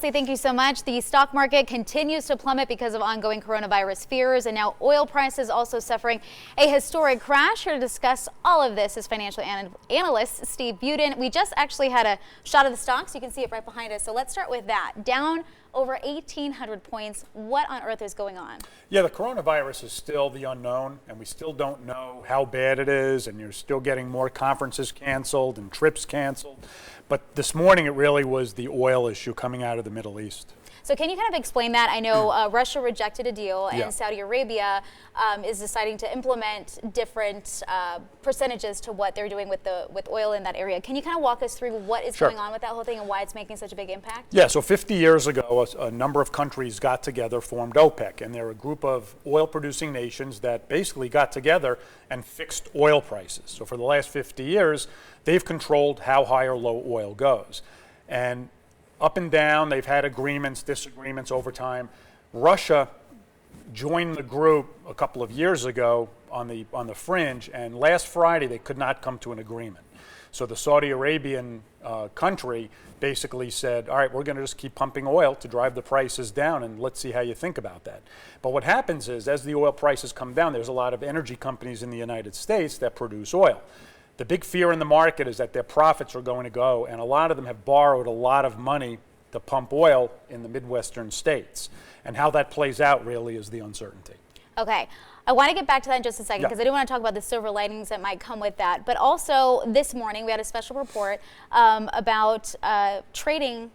Kelsey, thank you so much. The stock market continues to plummet because of ongoing coronavirus fears, and now oil prices also suffering a historic crash. Here to discuss all of this is financial analyst Steve Budin. We just actually had a shot of the stocks. You can see it right behind us. So let's start with that. Down over 1,800 points. What on earth is going on? Yeah, the coronavirus is still the unknown, and we still don't know how bad it is, and you're still getting more conferences canceled and trips canceled. But this morning, it really was the oil issue coming out of the Middle East. So can you kind of explain that? I know Russia rejected a deal, and Yeah. Saudi Arabia is deciding to implement different percentages to what they're doing with oil in that area. Can you kind of walk us through what is Sure. going on with that whole thing and why it's making such a big impact? Yeah, so 50 years ago, a number of countries got together, formed OPEC, and they're a group of oil-producing nations that basically got together and fixed oil prices. So for the last 50 years, they've controlled how high or low oil goes. And up and down, they've had agreements, disagreements over time. Russia joined the group a couple of years ago on the fringe, and last Friday they could not come to an agreement. So the Saudi Arabian country basically said, all right, we're going to just keep pumping oil to drive the prices down, and let's see how you think about that. But what happens is, as the oil prices come down, there's a lot of energy companies in the United States that produce oil. The big fear in the market is that their profits are going to go, and a lot of them have borrowed a lot of money to pump oil in the Midwestern states. And how that plays out really is the uncertainty. Okay. I want to get back to that in just a second because I do want to talk about the silver linings that might come with that. But also this morning we had a special report about trading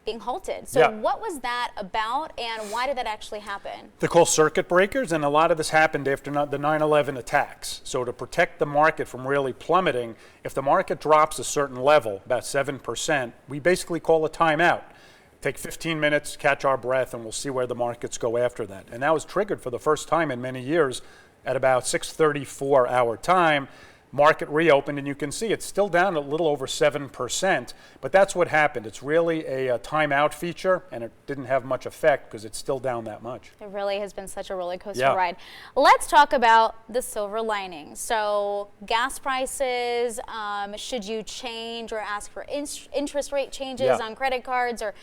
being halted. So what was that about, and why did that actually happen? They're called circuit breakers, and a lot of this happened after the 9/11 attacks. So to protect the market from really plummeting, if the market drops a certain level, about 7%, we basically call a timeout. Take 15 minutes, catch our breath, and we'll see where the markets go after that. And that was triggered for the first time in many years at about 6:34 our time. Market reopened, and you can see it's still down a little over 7%, but that's what happened. It's really a timeout feature, and it didn't have much effect because it's still down that much. It really has been such a roller coaster ride. Let's talk about the silver lining. So gas prices, should you change or ask for interest rate changes on credit cards, or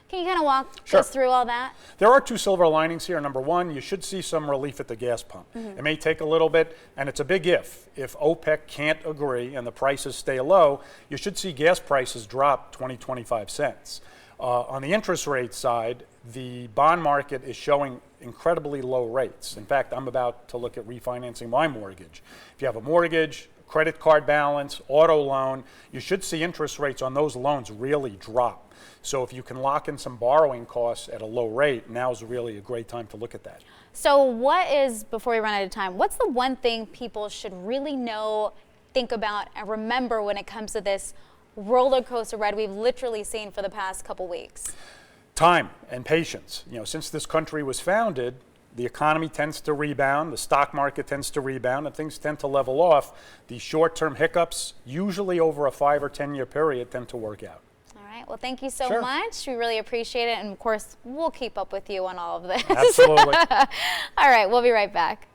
can you kind of walk us through all that? There are two silver linings here. Number one, you should see some relief at the gas pump. It may take a little bit, and it's a big if. If OPEC can't agree and the prices stay low, you should see gas prices drop 20, 25 cents. On the interest rate side, the bond market is showing incredibly low rates. In fact, I'm about to look at refinancing my mortgage. If you have a mortgage, credit card balance, auto loan, you should see interest rates on those loans really drop. So if you can lock in some borrowing costs at a low rate, now is really a great time to look at that. So what is, before we run out of time, what's the one thing people should really know, think about, and remember when it comes to this roller coaster ride we've literally seen for the past couple weeks? Time and patience. You know, since this country was founded, the economy tends to rebound, the stock market tends to rebound, and things tend to level off. The short-term hiccups, usually over a 5 or 10-year period, tend to work out. Well, thank you so much. We really appreciate it. And of course, we'll keep up with you on all of this. Absolutely. All right, we'll be right back.